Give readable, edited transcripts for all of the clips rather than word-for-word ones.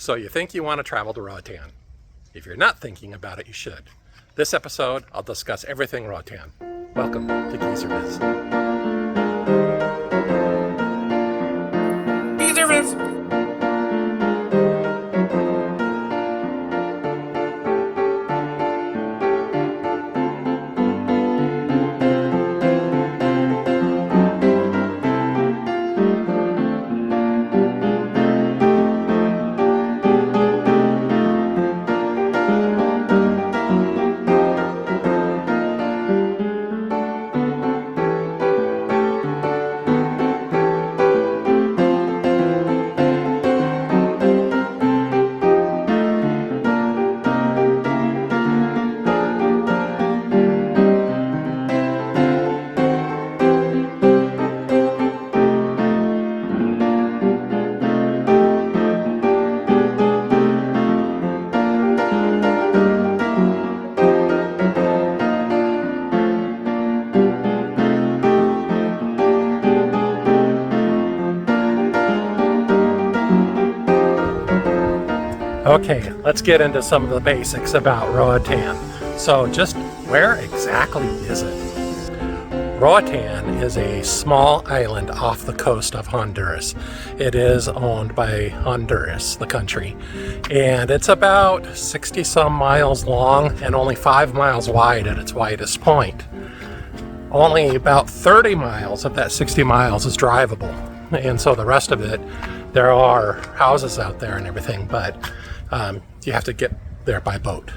So you think you want to travel to Roatan. If you're not thinking about it, you should. This episode, I'll discuss everything Roatan. Welcome to Geezer Biz. Geezer Biz. Okay, let's get into some of the basics about Roatan. So just where exactly is it? Roatan is a small island off the coast of Honduras. It is owned by Honduras, the country, and it's about 60 some miles long and only 5 miles wide at its widest point. Only about 30 miles of that 60 miles is drivable, and so the rest of it, there are houses out there and everything, but you have to get there by boat.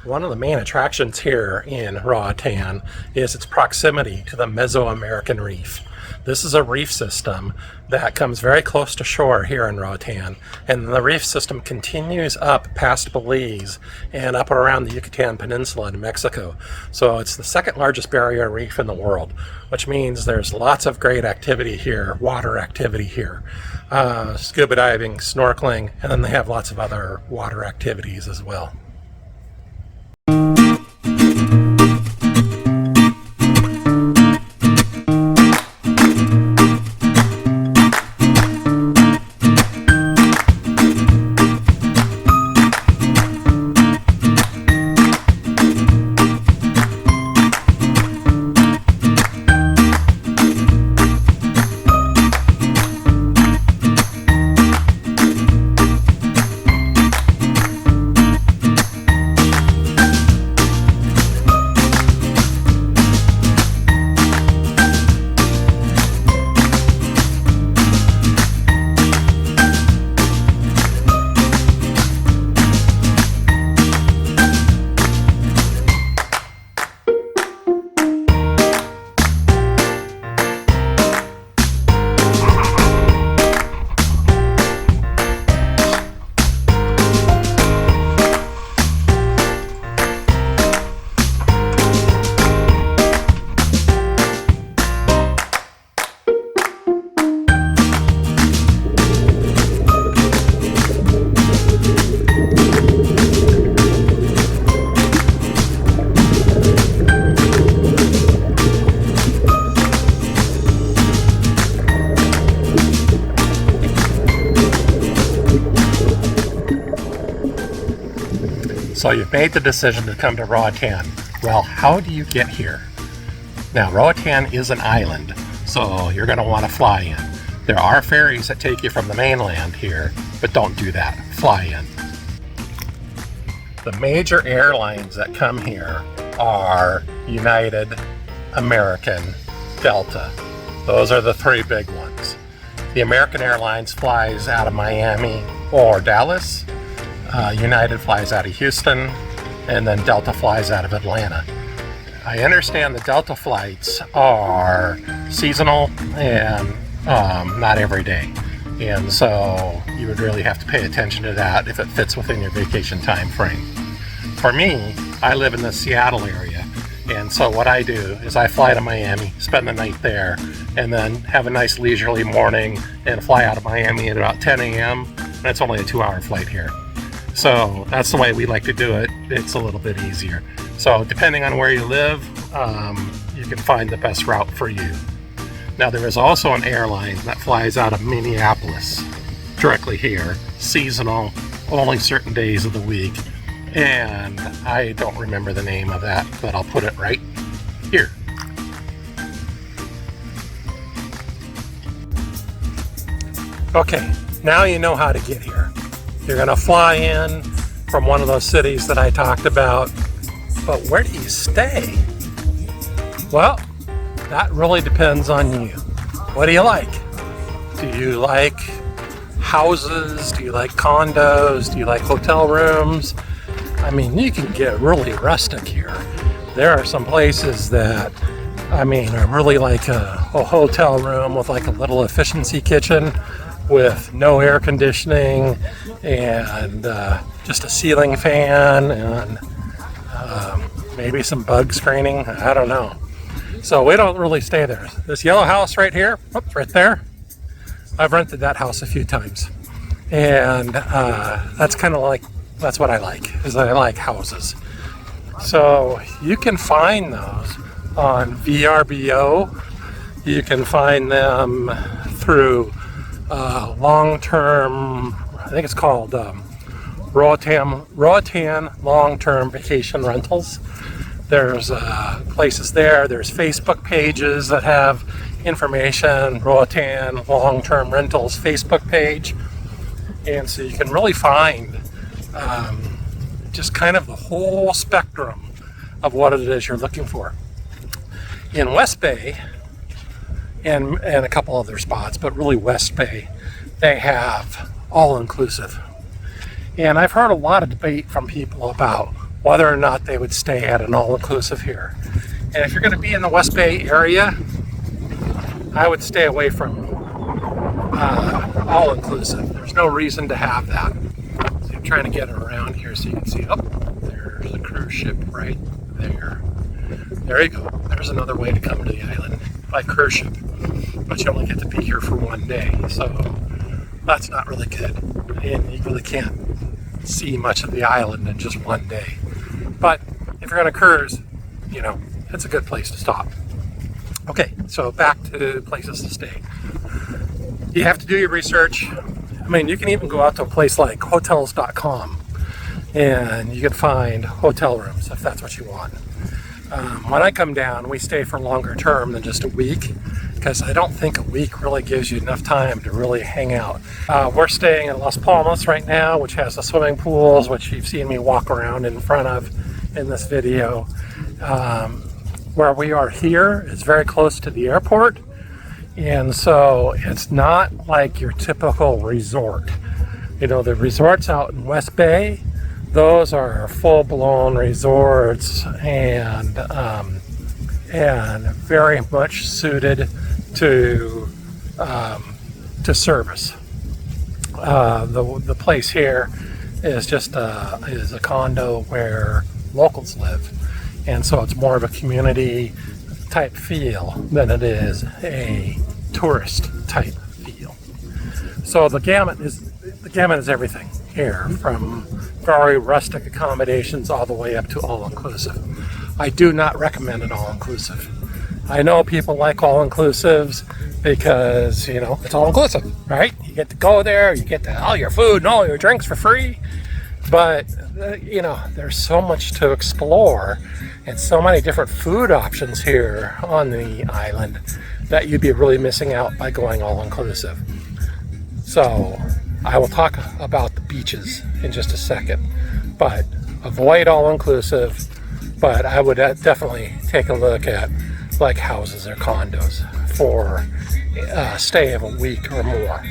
One of the main attractions here in Roatan is its proximity to the Mesoamerican Reef. This is a reef system that comes very close to shore here in Roatan, and the reef system continues up past Belize and up around the Yucatan Peninsula in Mexico. So it's the second largest barrier reef in the world, which means there's lots of great activity here, water activity here. Scuba diving, snorkeling, and then they have lots of other water activities as well. So you've made the decision to come to Roatan. Well, how do you get here? Now, Roatan is an island, so you're going to want to fly in. There are ferries that take you from the mainland here, but don't do that. Fly in. The major airlines that come here are United, American, Delta. Those are the three big ones. The American Airlines flies out of Miami or Dallas. United flies out of Houston, and then Delta flies out of Atlanta. I understand the Delta flights are seasonal and not every day. And so you would really have to pay attention to that if it fits within your vacation time frame. For me, I live in the Seattle area, and so what I do is I fly to Miami, spend the night there, and then have a nice leisurely morning and fly out of Miami at about 10 a.m. And it's only a 2-hour flight here. So that's the way we like to do it. It's a little bit easier. So depending on where you live, you can find the best route for you. Now there is also an airline that flies out of Minneapolis, directly here, seasonal, only certain days of the week, and I don't remember the name of that, but I'll put it right here. Okay, now you know how to get here. You're gonna fly in from one of those cities that I talked about, but where do you stay? Well, that really depends on you. What do you like? Do you like houses? Do you like condos? Do you like hotel rooms? I mean, you can get really rustic here. There are some places that, I mean, are really like a hotel room with like a little efficiency kitchen with no air conditioning and just a ceiling fan and maybe some bug screening. I don't know. So we don't really stay there. This yellow house right here, oops, right there, I've rented that house a few times. And that's kind of like, that's what I like, is I like houses. So you can find those on VRBO. You can find them through long-term, I think it's called Roatan long-term vacation rentals. There's places there. There's Facebook pages that have information. Roatan long-term rentals Facebook page, and so you can really find just kind of the whole spectrum of what it is you're looking for. In West Bay and a couple other spots, but really West Bay, they have all-inclusive. And I've heard a lot of debate from people about whether or not they would stay at an all-inclusive here. And if you're going to be in the West Bay area, I would stay away from all-inclusive. There's no reason to have that. So I'm trying to get it around here so you can see. Oh, there's a cruise ship right there. There you go. There's another way to come to the island by cruise ship. But you only get to be here for one day. So that's not really good. And you really can't see much of the island in just one day. But if you're going to cruise, you know, it's a good place to stop. Okay, so back to places to stay. You have to do your research. I mean, you can even go out to a place like hotels.com and you can find hotel rooms if that's what you want. When I come down, we stay for longer term than just a week, because I don't think a week really gives you enough time to really hang out. We're staying in Las Palmas right now, which has the swimming pools, which you've seen me walk around in front of in this video. Where we are here is very close to the airport, and so it's not like your typical resort. You know, the resorts out in West Bay, those are full-blown resorts and very much suited to service. The place here is just is a condo where locals live, and so it's more of a community type feel than it is a tourist type feel. So the gamut is everything here, from very rustic accommodations all the way up to all-inclusive. I do not recommend an all-inclusive. I know people like all-inclusives because, you know, it's all-inclusive, right? You get to go there, you get all your food and all your drinks for free. But, you know, there's so much to explore and so many different food options here on the island that you'd be really missing out by going all-inclusive. So I will talk about the beaches in just a second, but avoid all-inclusive. But I would definitely take a look at like houses or condos for a stay of a week or more.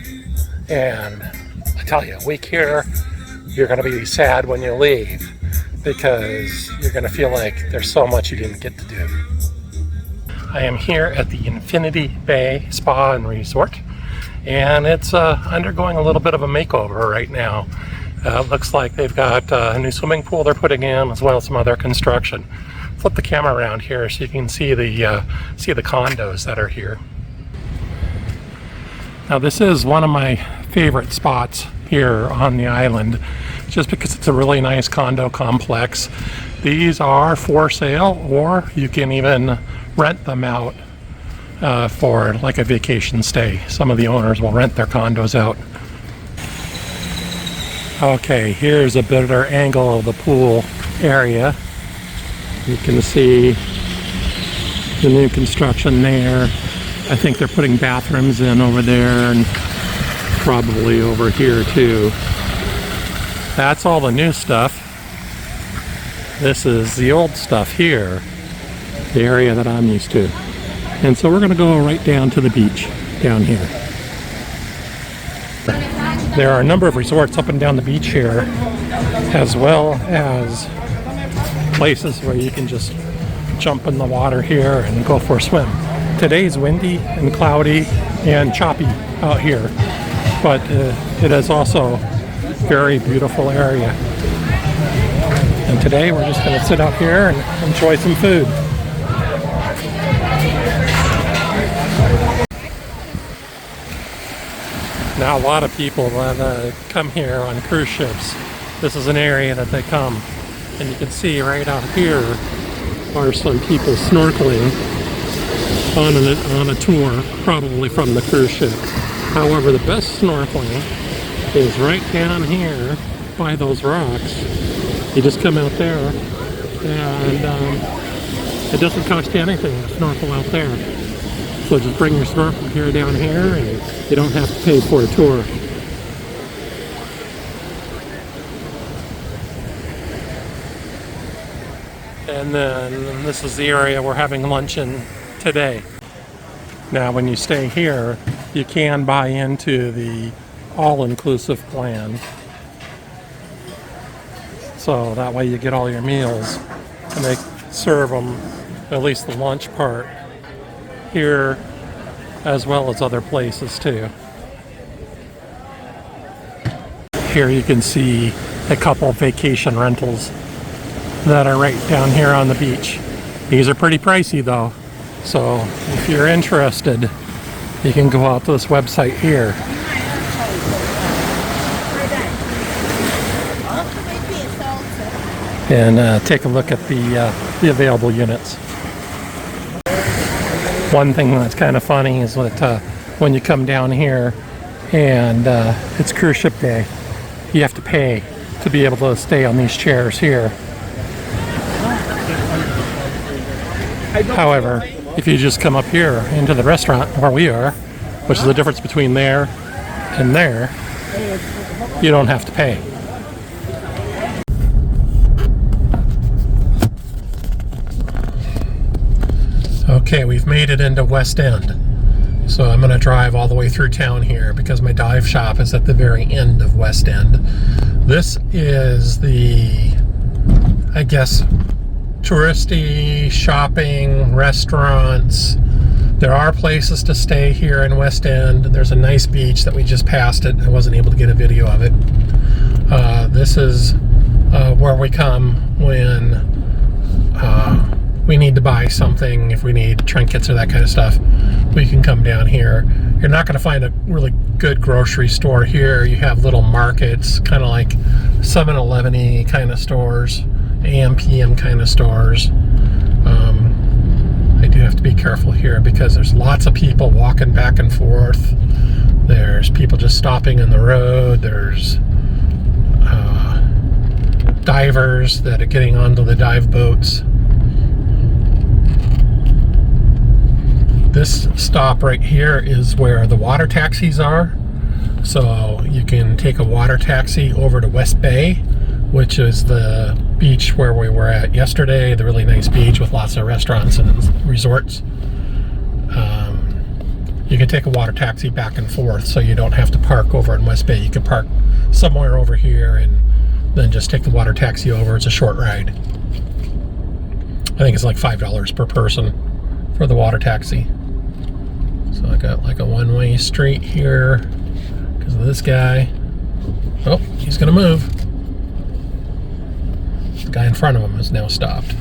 And I tell you, a week here, you're going to be sad when you leave, because you're going to feel like there's so much you didn't get to do. I am here at the Infinity Bay Spa and Resort, and it's undergoing a little bit of a makeover right now. Looks like they've got a new swimming pool they're putting in, as well as some other construction. Flip the camera around here so you can see the condos that are here. Now this is one of my favorite spots here on the island, just because it's a really nice condo complex. These are for sale, or you can even rent them out for like a vacation stay. Some of the owners will rent their condos out. Okay, here's a better angle of the pool area. You can see the new construction there. I think they're putting bathrooms in over there and probably over here too. That's all the new stuff. This is the old stuff here, the area that I'm used to. And so we're going to go right down to the beach down here. There are a number of resorts up and down the beach here, as well as places where you can just jump in the water here and go for a swim. Today's windy and cloudy and choppy out here, but it is also a very beautiful area. And today we're just going to sit out here and enjoy some food. Now a lot of people that come here on cruise ships, this is an area that they come. And you can see right out here are some people snorkeling on a tour, probably from the cruise ship. However, the best snorkeling is right down here by those rocks. You just come out there and it doesn't cost you anything to snorkel out there. So just bring your snorkel gear down here and you don't have to pay for a tour. And then this is the area we're having lunch in today. Now when you stay here, you can buy into the all-inclusive plan. So that way you get all your meals, and they serve them, at least the lunch part, here as well as other places too. Here you can see a couple vacation rentals that are right down here on the beach. These are pretty pricey though, so if you're interested, you can go out to this website here. And take a look at the available units. One thing that's kind of funny is that when you come down here and it's cruise ship day, you have to pay to be able to stay on these chairs here. However, if you just come up here into the restaurant where we are, which is the difference between there and there, you don't have to pay. Okay, we've made it into West End. So I'm going to drive all the way through town here because my dive shop is at the very end of West End. This is the, I guess, touristy, shopping, restaurants. There are places to stay here in West End. There's a nice beach that we just passed it. I wasn't able to get a video of it. This is where we come when we need to buy something. If we need trinkets or that kind of stuff, we can come down here. You're not going to find a really good grocery store here. You have little markets, kind of like 7-Eleven-y kind of stores, AM, PM kind of stores. I do have to be careful here because there's lots of people walking back and forth. There's people just stopping in the road. There's divers that are getting onto the dive boats. This stop right here is where the water taxis are. So you can take a water taxi over to West Bay, which is the beach where we were at yesterday, the really nice beach with lots of restaurants and resorts. You can take a water taxi back and forth, so you don't have to park over in West Bay. You can park somewhere over here and then just take the water taxi over. It's a short ride. I think it's like $5 per person for the water taxi. So I got like a one-way street here because of this guy. Oh, he's gonna move. The guy in front of him is now stopped.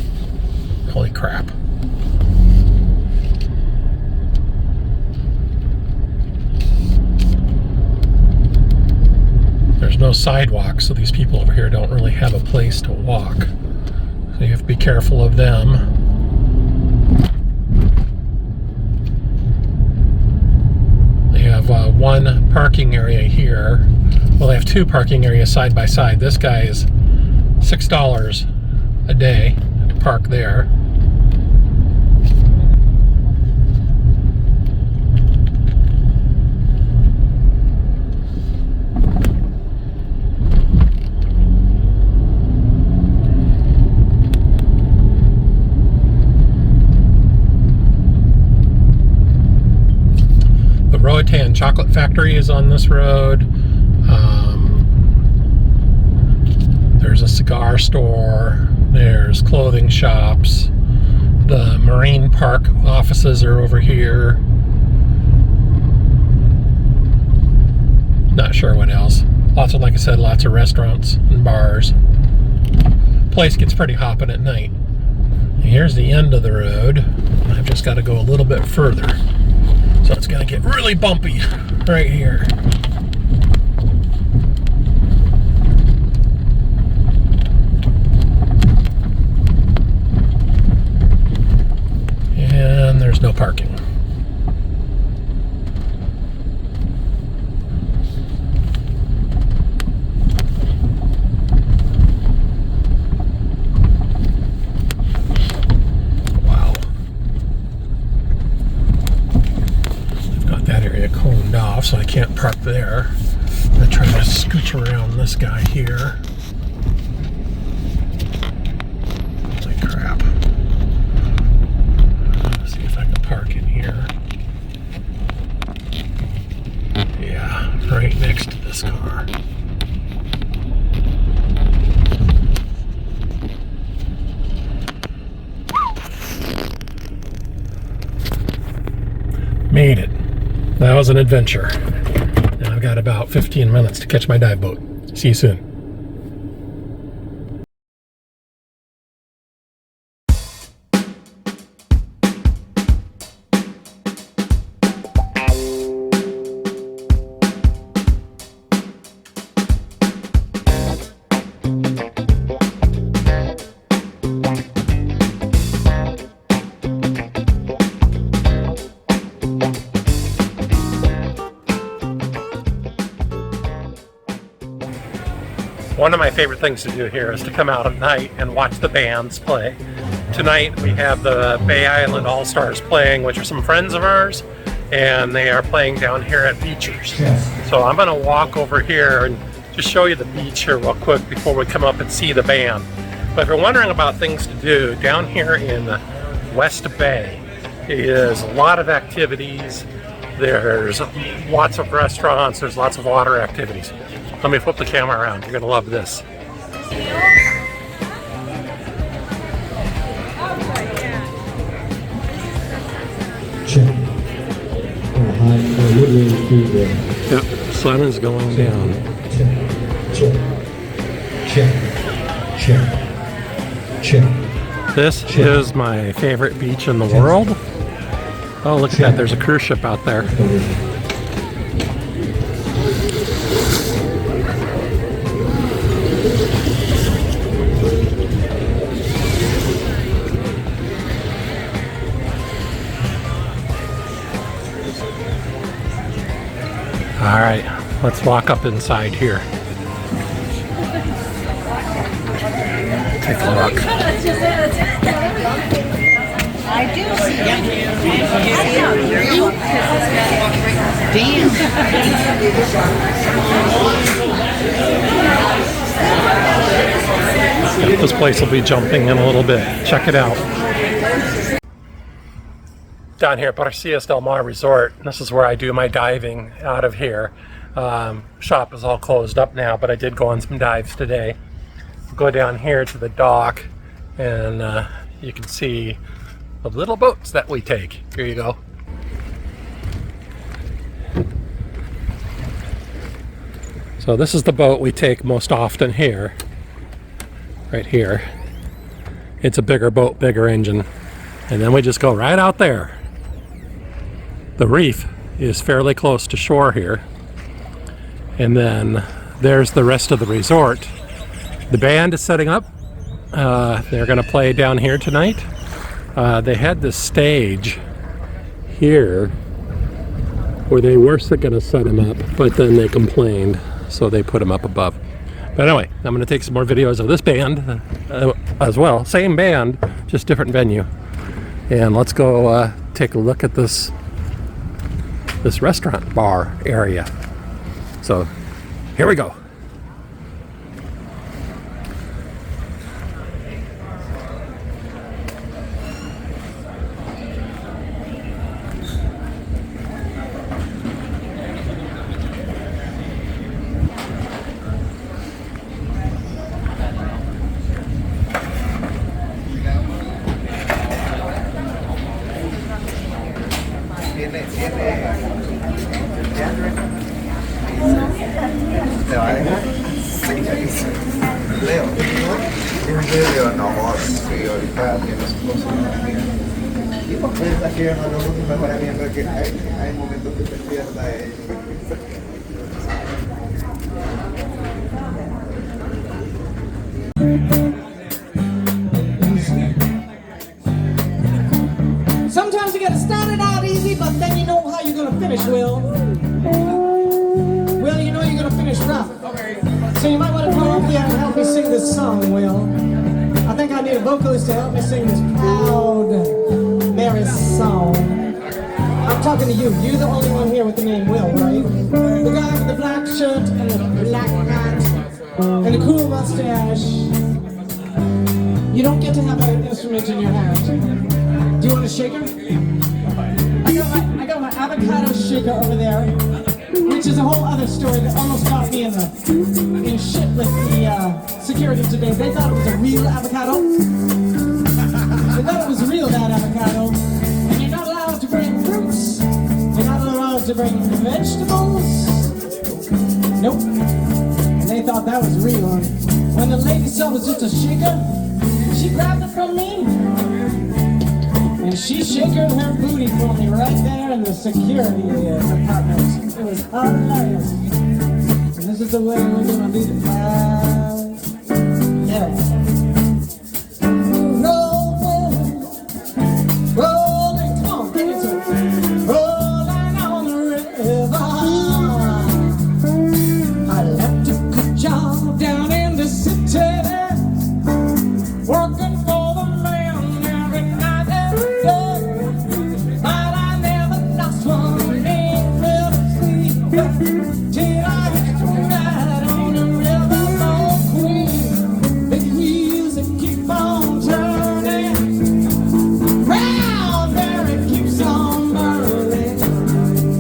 Holy crap. There's no sidewalk, so these people over here don't really have a place to walk. So you have to be careful of them. They have one parking area here Well, they have two parking areas side by side. This guy is $6 a day to park there. The Roatan Chocolate Factory is on this road. There's a cigar store. There's clothing shops. The Marine Park offices are over here. Not sure what else. Lots of, like I said, lots of restaurants and bars. Place gets pretty hopping at night. And here's the end of the road. I've just got to go a little bit further. So it's going to get really bumpy right here. And there's no parking. Wow. I've got that area coned off, so I can't park there. I'm going to try to scooch around this guy here. Holy crap. See if I can park in here. Yeah, right next to this car. Made it. That was an adventure. And I've got about 15 minutes to catch my dive boat. See you soon. One of my favorite things to do here is to come out at night and watch the bands play. Tonight we have the Bay Island All-Stars playing, which are some friends of ours, and they are playing down here at Beechers. So I'm going to walk over here and just show you the beach here real quick before we come up and see the band. But if you're wondering about things to do, down here in West Bay is a lot of activities. There's lots of restaurants, there's lots of water activities. Let me flip the camera around. You're going to love this. Check. Yep, sun is going down. Check. This is my favorite beach in the world. Oh, look at that. There's a cruise ship out there. All right, let's walk up inside here. Take a look. I do see Damn. This place will be jumping in a little bit. Check it out. Down here at Barcias del Mar Resort, this is where I do my diving out of here. Shop is all closed up now, but I did go on some dives today. Go down here to the dock, and you can see the little boats that we take. Here you go. So this is the boat we take most often here. Right here. It's a bigger boat, bigger engine. And then we just go right out there. The reef is fairly close to shore here. And then there's the rest of the resort. The band is setting up. They're going to play down here tonight. They had this stage here where they were going to set him up, but then they complained. so they put them up above. But anyway, I'm going to take some more videos of this band as well. Same band, just different venue. And let's go take a look at this restaurant bar area. So here we go. Leo, tiene que no, prioridad, tienes cosas. Y pues piensas que no lo tu mejor amigo que hay momentos que te pierdas. Sometimes you gotta start it out easy, but then you know how you're gonna finish, Will. Will, you know you're gonna finish rough. So you might want to come up here and help me sing this song, Will. I think I need a vocalist to help me sing this proud Mary song. I'm talking to you. You're the only one here with the name Will, right? The guy with the black shirt and the black hat and the cool mustache. You don't get to have an instrument in your hand. Do you want a shaker? I got my avocado shaker over there, which is a whole other story that almost got me in shit with the security today. They thought it was a real avocado. They thought it was real, that avocado. And you're not allowed to bring fruits. You're not allowed to bring vegetables. Nope. And they thought that was real. When the lady saw it was just a shaker, she grabbed it from me. And she shakered her booty for me right there in the security department. It was hilarious. And this is the way we're gonna do the yeah. Rolling, rolling, come on, bring it to me. Rolling on the river. I left a good job down in the city, working for the man every night, every day. But I never lost one in the sea till I hit the ride on the river, oh Queen. The wheels that keep on turning, round there it keeps on burning,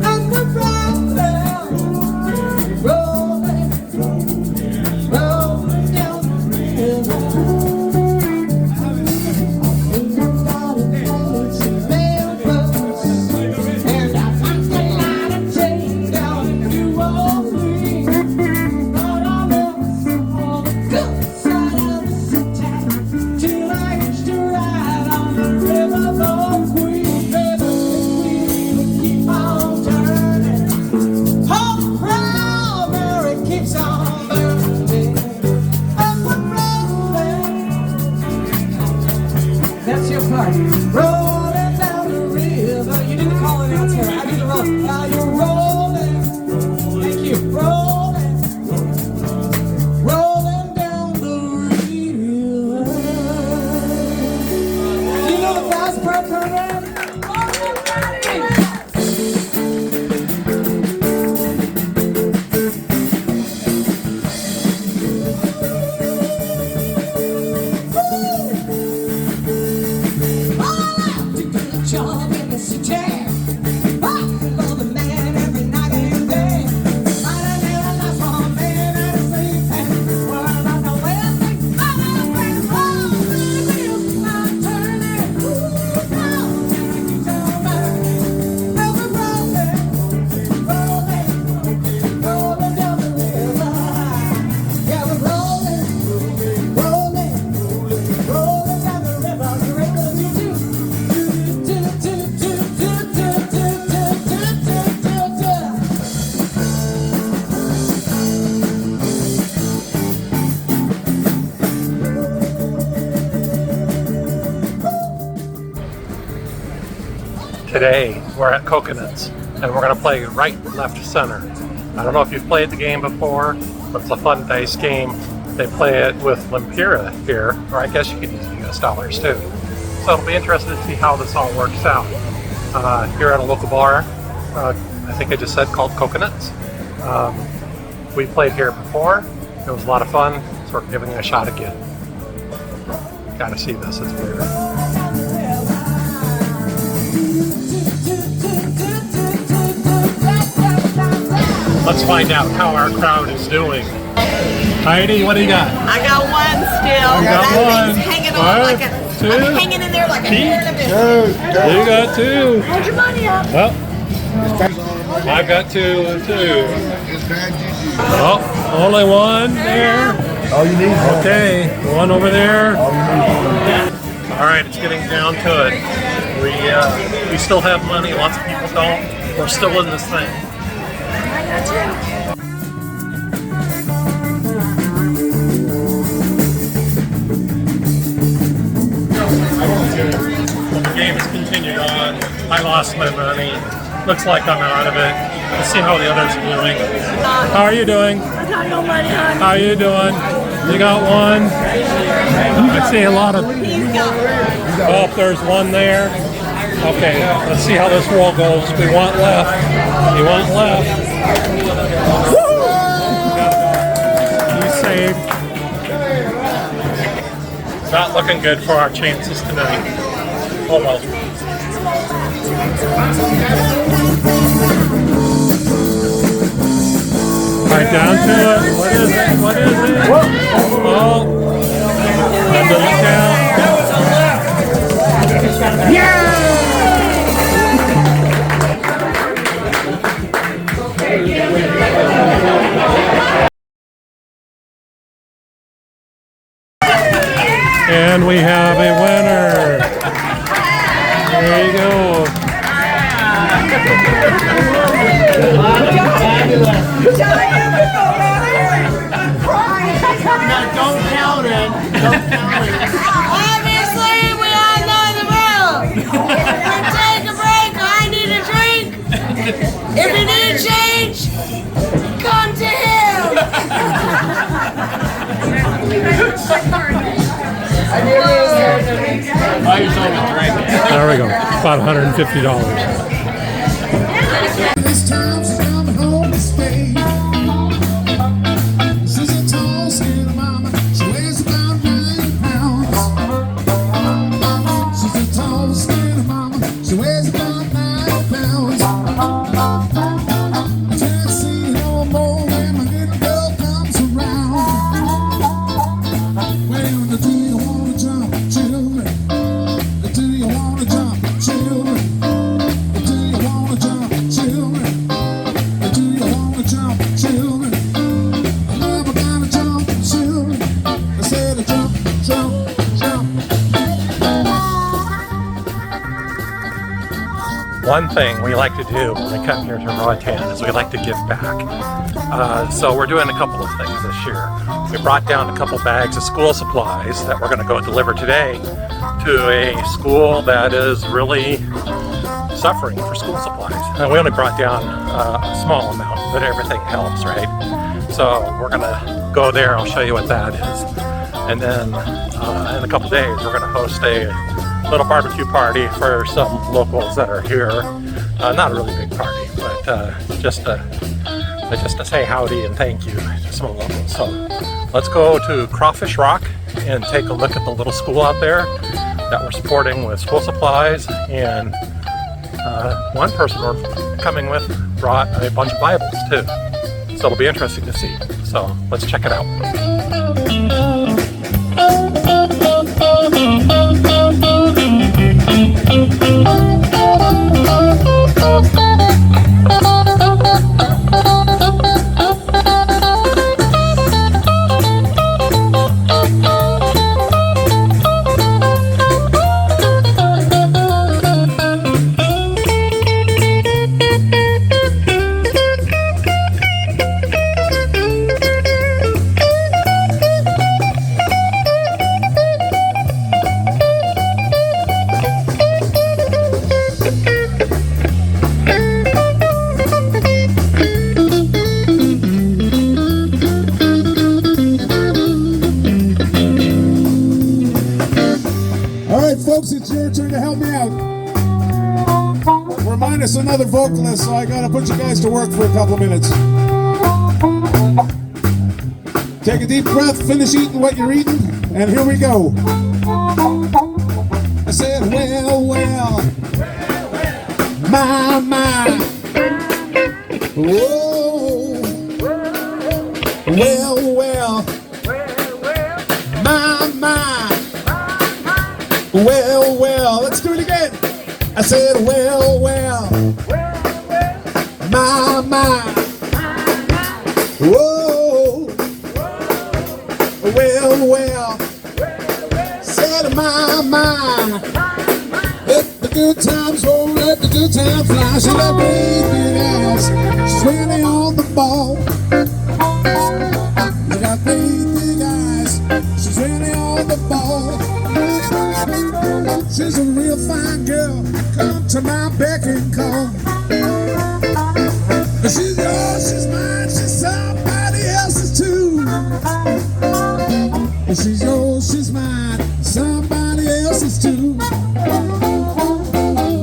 and we're rolling, rolling down the river. That's your part. Rolling down the river. You didn't call it out here. I did the roll. Now you're rolling. Thank you. Rolling. Rolling down the river. Do you know the fast part program? Job in the city. I love the man every night and day. But I never lost one man at a sleep. And well, I don't know where I think I'm going home. The wheels are turning. Ooh, now it keeps on burning. Now we're rolling, rolling, rolling down the river. Yeah, we're rolling, rolling, rolling down the river. You ready for the do-do? Today we're at Coconuts and we're going to play right, left, center. I don't know if you've played the game before, but it's a fun dice game. They play it with Lempira here, or I guess you could use US dollars too. So it'll be interesting to see how this all works out. Here at a local bar, I think I just said called Coconuts. We played here before. It was a lot of fun, so we're giving it a shot again. Gotta see this, it's weird. Let's find out how our crowd is doing. Heidi, what do you got? I got one still. You got That one. thing's hanging on One, like a, two. I'm hanging in there like a hair in a biscuit. You got two. Hold your money up. Well, I've got two and two. Oh, only one there. All you need. Okay, one over there. All right, it's getting down to it. We still have money. Lots of people don't. We're still in this thing. The game has continued on. I lost my money. Looks like I'm out of it. Let's see how the others are doing. How are you doing? I got no money, honey. How are you doing? You got one? I see a lot of... Oh, there's one there. Okay, let's see how this roll goes. We want left. You want left. You saved. Not looking good for our chances tonight. Almost. Right down to it. What is it? What is it? Oh. Under the count. And we have a winner. There you go. Don't count it. Obviously, we all know the rules. Take a break. I need a drink. If you need change, come to him. There we go. About $150. This time she's coming home to stay. She's a tall, skinny mama. She weighs about 9 pounds. She's a tall, skinny mama. She weighs about 9 pounds. I can't see no more when my little girl comes around. When do you wanna jump, children? Do you wanna jump, children? Do you wanna jump, children? Do you wanna jump, children? I never gotta jump, children. I said to jump, jump, jump. One thing we like to do when we come here to Roatan is we like to give back. So we're doing a couple of things this year. We brought down a couple bags of school supplies that we're going to go deliver today to a school that is really suffering for school supplies. And we only brought down a small amount, but everything helps, right? So we're going to go there. I'll show you what that is. And then in a couple days, we're going to host a little barbecue party for some locals that are here. Not a really big party, but just to say howdy and thank you to some locals. So let's go to Crawfish Rock and take a look at the little school out there that we're supporting with school supplies. And one person we're coming with brought a bunch of Bibles too. So it'll be interesting to see. So let's check it out. folks, it's your turn to help me out. We're minus another vocalist, so I gotta put you guys to work for a couple minutes. Take a deep breath, finish eating what you're eating, and here we go. I said, well, well, my, whoa, well, my, well, let's do it again. I said, well, my, whoa, well, said my, let the good times roll, let the good times fly. She got big eyes, she's really on the ball. She got big eyes, she's really on the ball. She's a real fine girl, come to my beck and call. She's yours, she's mine, she's somebody else's too. She's yours, she's mine, somebody else's too.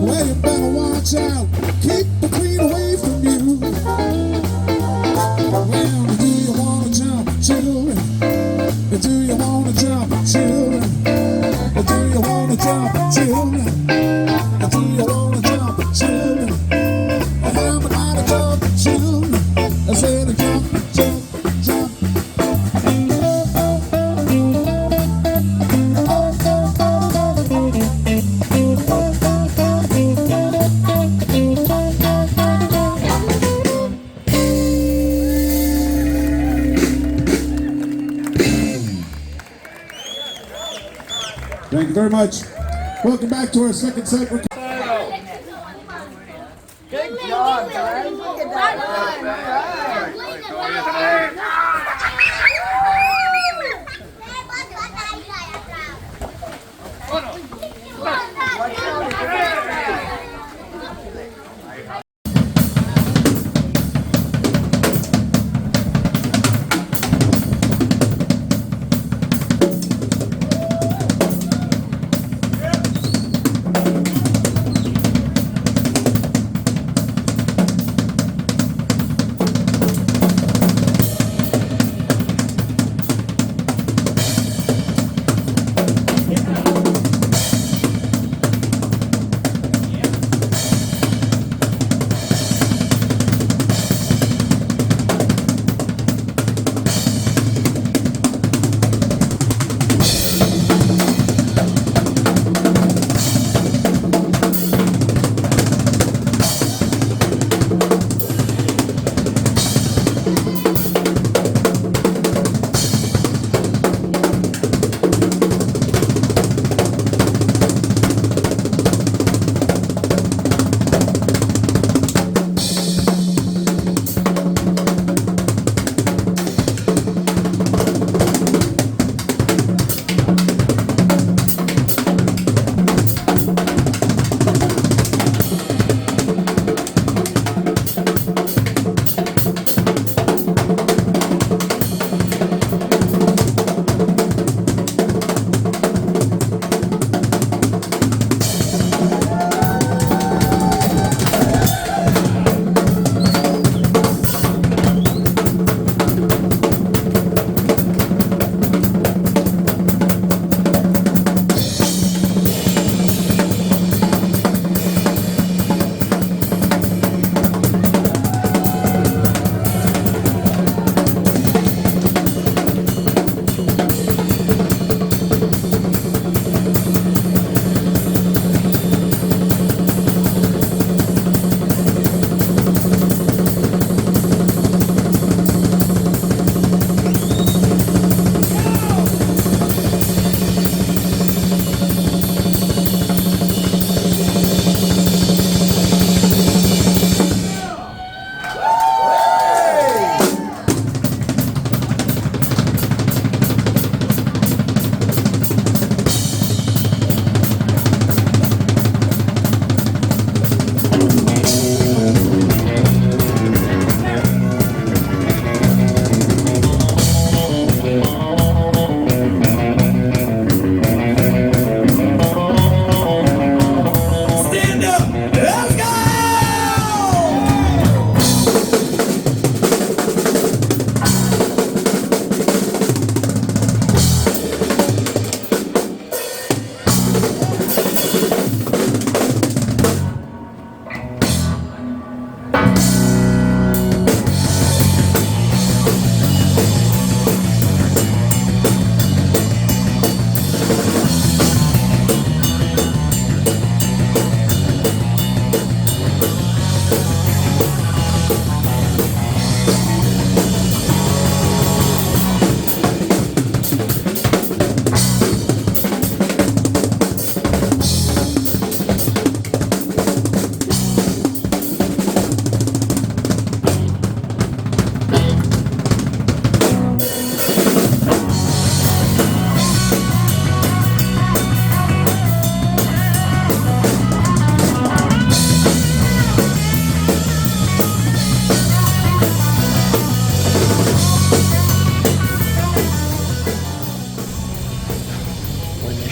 Well, you better watch out, keep the queen away from you. Well, do you wanna jump, children? Do you wanna jump, children? Do you wanna jump, children? Do you wanna jump, children? Everybody jump, children. I said jump, jump, jump. Thank you very much. Welcome back to our second set. Good job, guys. Look at that.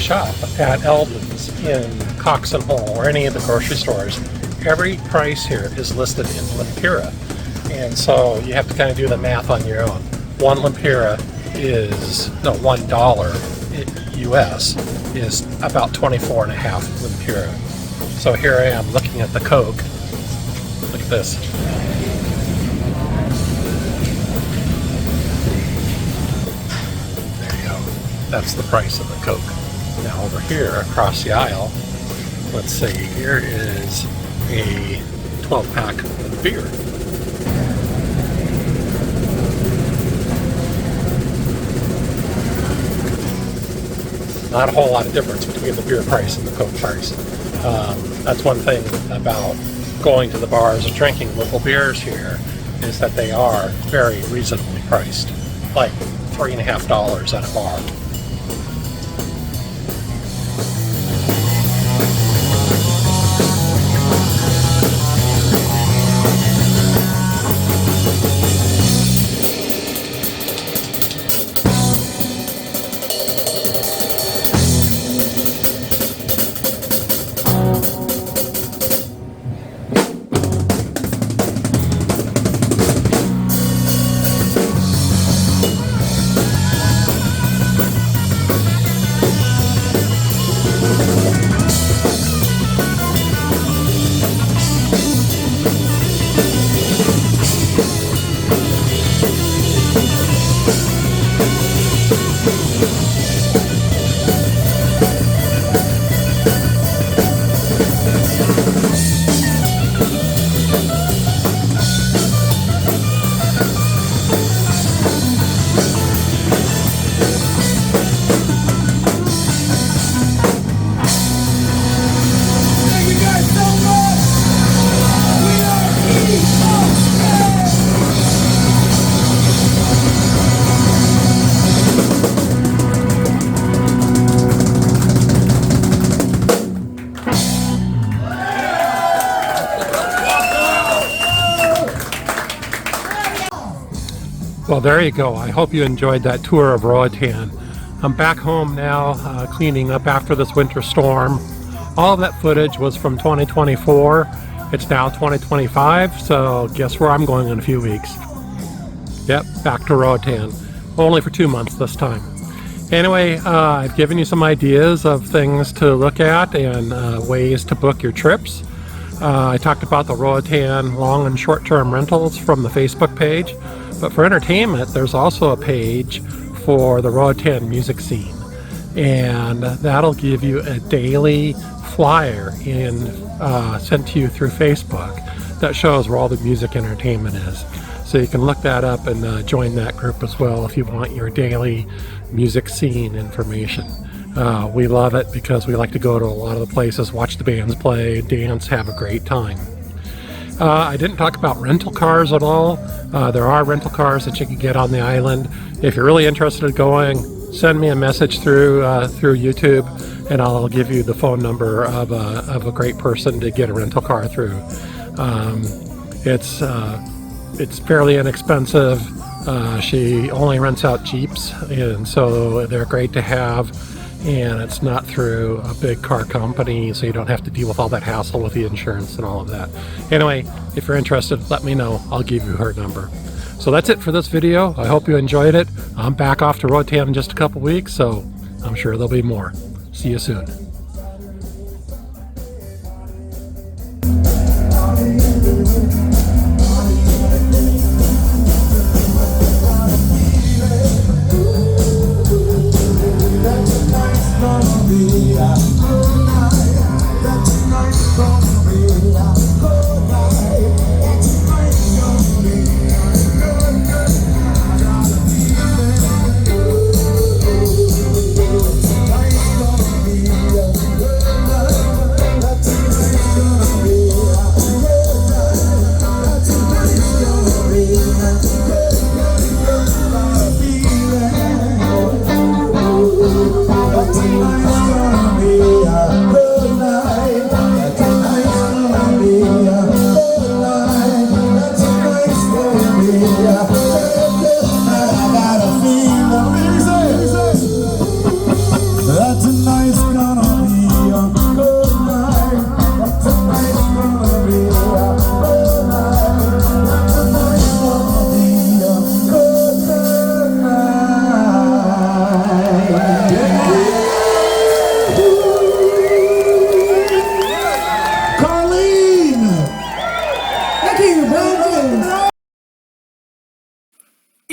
shop at Eldon's, in Cox and Hole, or any of the grocery stores, every price here is listed in lempira. And so you have to kind of do the math on your own. One lempira is, no, $1 US is about 24 and a half lempira. So here I am looking at the Coke. Look at this. There you go. That's the price of the Coke. Now over here across the aisle, let's see, here is a 12-pack of beer. Not a whole lot of difference between the beer price and the Coke price. That's one thing about going to the bars and drinking local beers here, is that they are very reasonably priced, like $3.50 at a bar. Well, there you go. I hope you enjoyed that tour of Roatan. I'm back home now, cleaning up after this winter storm. All of that footage was from 2024. It's now 2025, so guess where I'm going in a few weeks? Yep, back to Roatan. Only for 2 months this time. Anyway, I've given you some ideas of things to look at and ways to book your trips. I talked about the Roatan long and short-term rentals from the Facebook page. But for entertainment, there's also a page for the Roatan music scene. And that'll give you a daily flyer sent to you through Facebook that shows where all the music entertainment is. So you can look that up and join that group as well if you want your daily music scene information. We love it because we like to go to a lot of the places, watch the bands play, dance, have a great time. I didn't talk about rental cars at all. There are rental cars that you can get on the island. If you're really interested in going, send me a message through YouTube, and I'll give you the phone number of a great person to get a rental car through. It's fairly inexpensive. She only rents out Jeeps, and so they're great to have. And it's not through a big car company, so you don't have to deal with all that hassle with the insurance and all of that. Anyway, if you're interested, let me know. I'll give you her number. So that's it for this video. I hope you enjoyed it. I'm back off to Roatan in just a couple weeks, so I'm sure there'll be more. See you soon. Yeah.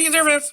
You deserve this.